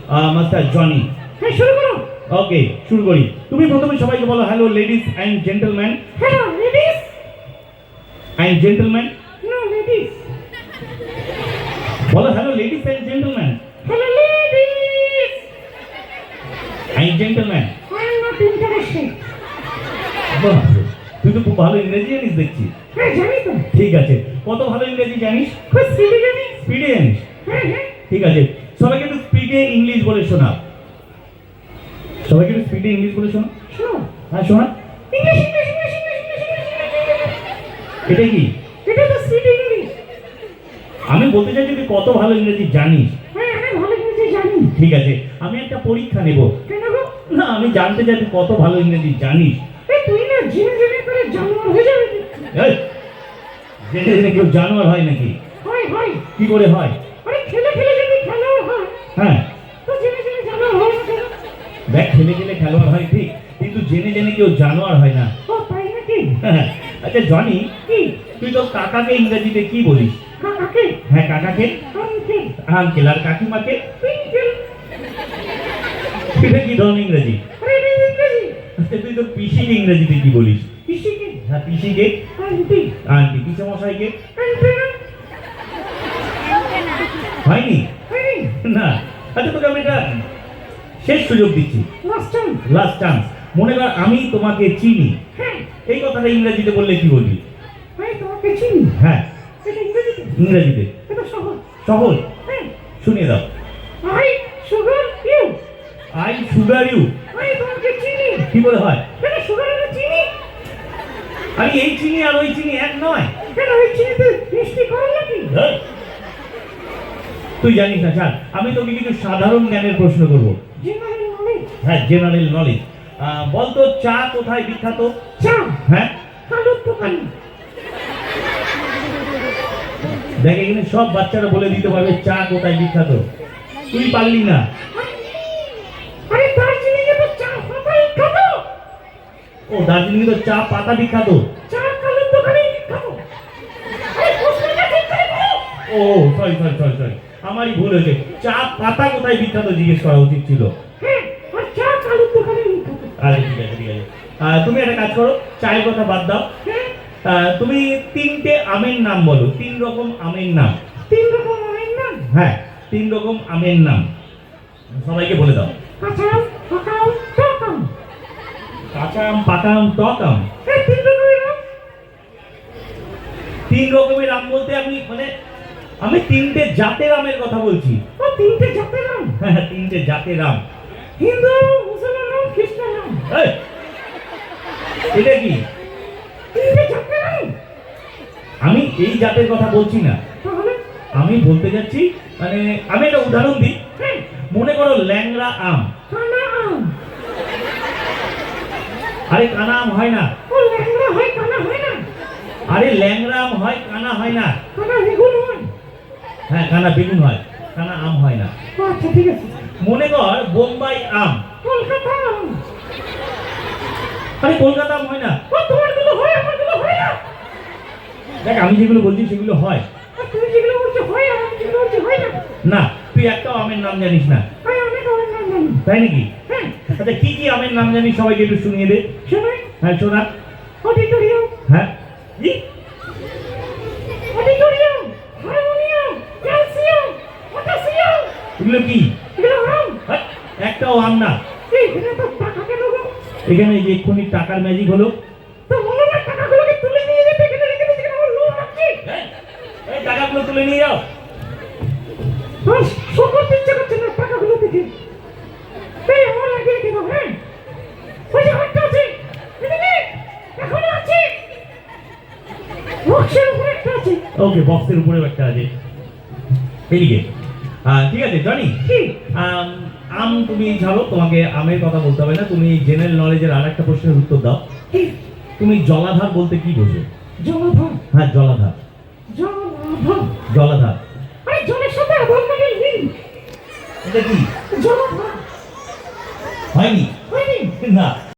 Master Johnny. হ্যাঁ, শুরু করো। ওকে, শুরু করি। তুমি প্রথমে সবাইকে বলো hello ladies and gentleman. Hello ladies and gentleman. No ladies বলো hello ladies and gentleman. Hello ladies and gentleman. I am not interested. তুই তো খুব ভালো ইংরেজি জানিস দেখছি। হ্যাঁ, জানি তো। ঠিক আছে, কত ভালো ইংরেজি জানিস? খুব স্পিডে জানি। স্পিডে জানিস? হ্যাঁ হ্যাঁ, ঠিক আছে, সবাইকে একটু স্পিডে ইংলিশ বলে শোনা। সবাইকে একটু স্পিডে ইংলিশ বলে শোনা। শোনো। হ্যাঁ, শোনা। English English English English English. এটা কি? এটা তো স্পিড ইংলিশ। আমি বলতে চাইছি তুই কত ভালো ইংরেজি জানিস। হ্যাঁ, আমি ভালো ইংরেজি জানি। ঠিক আছে, আমি একটা পরীক্ষা নেব। কেন গো? না, আমি জানতে চাই তুই কত ভালো ইংরেজি জানিস। এই তুই না জিনে জিনে করে জানোয়ার হয়ে যাবে। এই, জেনে জেনে কেউ জানোয়ার হয় নাকি? হয় হয়। কি করে হয়? আরে খেলে খেলে যদি খেলোয়াড় হয় হ্যাঁ, তো জিনে জিনে জানোয়ার হয় না কেন? দেখ, খেলে খেলে খেলোয়াড় হয় ঠিক, কিন্তু জেনে জেনে কেউ জানোয়ার হয় না। ও তাই নাকি? হ্যাঁ, আচ্ছা জনি, কি? তুই তো কাকাকে ইংরেজিতে কি বলিস? কাকাকে? হ্যাঁ, কাকাকে আঙ্কেল। আঙ্কেল, আর কাকিমাকে? পিঙ্কেল। এটা কি ধরনের ইংরেজি? আরে এটা ইংরেজি। আচ্ছা, তুই তো পিসিকে ইংরেজিতে কি বলিস? পিসিকে? হ্যাঁ, পিসিকে। আন্টি। আন্টি। পিসেমশাইকে? অ্যান্টেনা। হয়নি? হয়নি? না। আচ্ছা, তোকে আমি এটা শেষ সুযোগ দিচ্ছি, লাস্ট টাইম। Last chance. মনে কর আমি তোমাকে চিনি, হ্যাঁ, এই কথাটা ইংরেজিতে বললে কি বলবি? আমি তোমাকে চিনি। হ্যাঁ, এটা ইংরেজিতে? ইংরেজিতে। এটা সহজ। সহজ? হ্যাঁ। শুনিয়ে দাও। I sugar you. I sugar you. আমি তোমাকে চিনি। কি করে হয়? এটা সুগার আর চিনি। আরে এই চিনি আর ওই চিনি এক নয়। কেন ওই চিনিতে মিষ্টি করো নাকি? ধুর। তুই জানিস না, ছাড়। আমি তোকে কিছু সাধারণ জ্ঞানের প্রশ্ন করব। General knowledge. হ্যাঁ, জেনারেল নলেজ। বলতো চা কোথায় বিখ্যাত? চা হ্যাঁ, কালুর দোকানে। দেখ, এখানে সব বাচ্চারা বলে দিতে পারবে চা কোথায় বিখ্যাত। তুই পারলি না। আরে দার্জিলিংয়ে তো চা পাতাই খাবো। ও, দার্জিলিং তো চা পাতা বিখ্যাত। চা কালুর দোকানে খাবো। আরে প্রশ্নটা ঠিক করে বলো। ও, সরি সরি সরি সরি, আমারই ভুল হয়েছে। চা পাতা কোথায় বিখ্যাত জিজ্ঞেস করা উচিত ছিল। হ্যাঁ, আর চা কালুর দোকানে খাবো। আরে ঠিক আছে, ঠিক আছে। তুমি একটা কাজ করো, চায়ের কথা বাদ দাও। হ্যাঁ, তুমি তিনটে আমের নাম বলো, 3 রকম আমের নাম। 3 রকম আমের নাম। হ্যাঁ, 3 রকম আমের নাম সবাইকে বলে দাও। কাঁচা আম, পাকা আম, টক আম। কাঁচা আম, পাকা আম, টক আম। এই 3 রকমের আম। 3 রকমের আম বলতে আমি 3টে জাতের আমের কথা বলছি। ও 3টে জাতের আম। হ্যাঁ, 3টে জাতের আম। হিন্দু, মুসলমান, খ্রিস্টান আম। এই, এটা কি? 3টে জাতের আম। আমি এই জাতের কথা বলছি না, তাহলে? আমি বলতে যাচ্ছি, আমি একটা উদাহরণ দিই। হ্যাঁ, মনে করো ল্যাংড়া আম। কানা আম। আরে কানা আম হয় না। ও ল্যাংড়া হয়, কানা হয় না। আরে ল্যাংড়া আম হয়, কানা হয় না। কানা বেগুন হয়। হ্যাঁ, কানা বেগুন হয়, কানা আম হয় না। ও আচ্ছা, ঠিক আছে। মনে কর বোম্বাই আম। কলকাতা আম। আরে কলকাতা আম হয় না। ও তোমারগুলো হয়, আমারগুলো হয় না। দেখ, আমি যেগুলো বলছি সেগুলো হয়। আর তুমি যেগুলো বলছো হয়, আর আমি যেগুলো বলছি হয় না। না, তুই একটাও আমের নাম জানিস না। আমি অনেক আমের নাম জানি। তাই নাকি? হ্যাঁ, আচ্ছা, কি কি আমের নাম জানিস সবাইকে একটু শুনিয়ে দে। শোনাই। হ্যাঁ, শোনা। অডিটোরিয়াম, হ্যাঁ, কি? Auditorium, harmonium, calcium, potassium. এগুলো কি? এগুলো আম। হ্যাঁ, একটাও আম না। এই এটা তো টাকা কেন গো? এখানে যে এক্ষুনি টাকার ম্যাজিক হলো। তো বলো না, টাকাগুলোকে তুলে নিয়ে যেতে এখানে রেখে দিচ্ছি, আমার লোন আছে। এই, এই টাকাগুলো তুলে নিয়ে যাও। আর শো করতে ইচ্ছে করছে না টাকাগুলো দেখে। এই আমার আগে রেখে দাও। হ্যাঁ, ওই যে আরেকটা আছে, এদিকে এখনো আছে, বক্সের উপরে একটা আছে। ওকে, বক্সের উপরেও একটা আছে। এদিকে। ঠিক আছে জনি, কি? আম তুমি ছাড়ো, তোমাকে আমের কথা বলতে হবে না। তুমি জেনারেল নলেজের আর একটা প্রশ্নের উত্তর দাও। কি? তুমি জলাধার বলতে কি বোঝো? জলাধার। হ্যাঁ, জলাধার। জলাধার। জলাধার। আরে জলের সাথে আধার কার্ডের লিঙ্ক। এটা কি? জলাধার। হয়নি? হয়নি? না।